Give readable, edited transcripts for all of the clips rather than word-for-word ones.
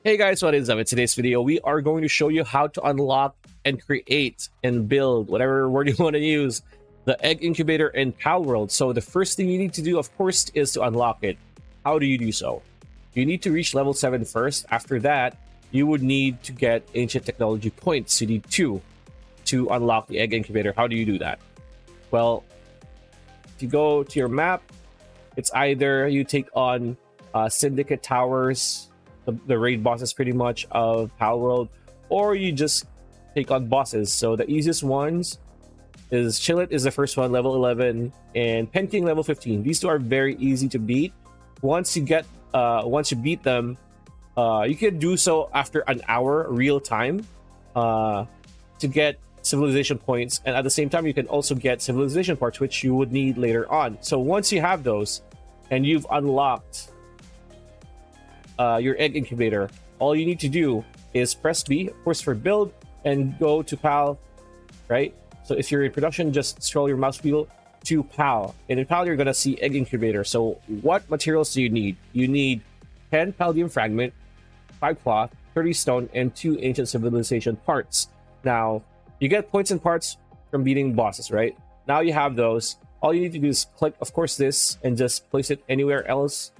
Hey guys, what is up? In today's video, we are going to show you how to unlock and create and build, whatever word you want to use, the egg incubator in Palworld. So the first thing you need to do, of course, is to unlock it. How do you do so? You need to reach level 7 first. After that, you would need to get ancient technology points. You need 2 to unlock the egg incubator. How do you do that? Well, if you go to your map, it's either you take on Syndicate Towers, the raid bosses pretty much of Palworld, or you just take on bosses. So the easiest ones is Chillet is the first one, level 11, and Penking level 15. These two are very easy to beat. Once you beat them, you can do so after an hour real time to get civilization points, and at the same time you can also get civilization parts, which you would need later on. So once you have those and you've unlocked your egg incubator, all you need to do is press B, of course, for build, and go to PAL, right? So if you're in production, just scroll your mouse wheel to PAL, and in PAL you're gonna see egg incubator. So what materials do you need? You need 10 palladium fragment, 5 cloth, 30 stone, and 2 ancient civilization parts. Now you get points and parts from beating bosses, right? Now you have those. All you need to do is click, of course, this, and just place it anywhere else.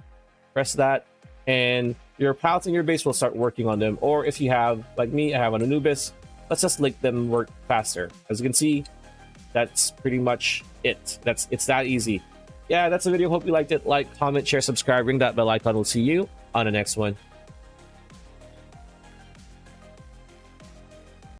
Press that, and your pals in your base will start working on them. Or if you have, like me, I have an Anubis, let's just make them work faster. As you can see, that's pretty much it. It's that easy. Yeah, that's the video. Hope you liked it. Like, comment, share, subscribe, ring that bell icon. We'll see you on the next one.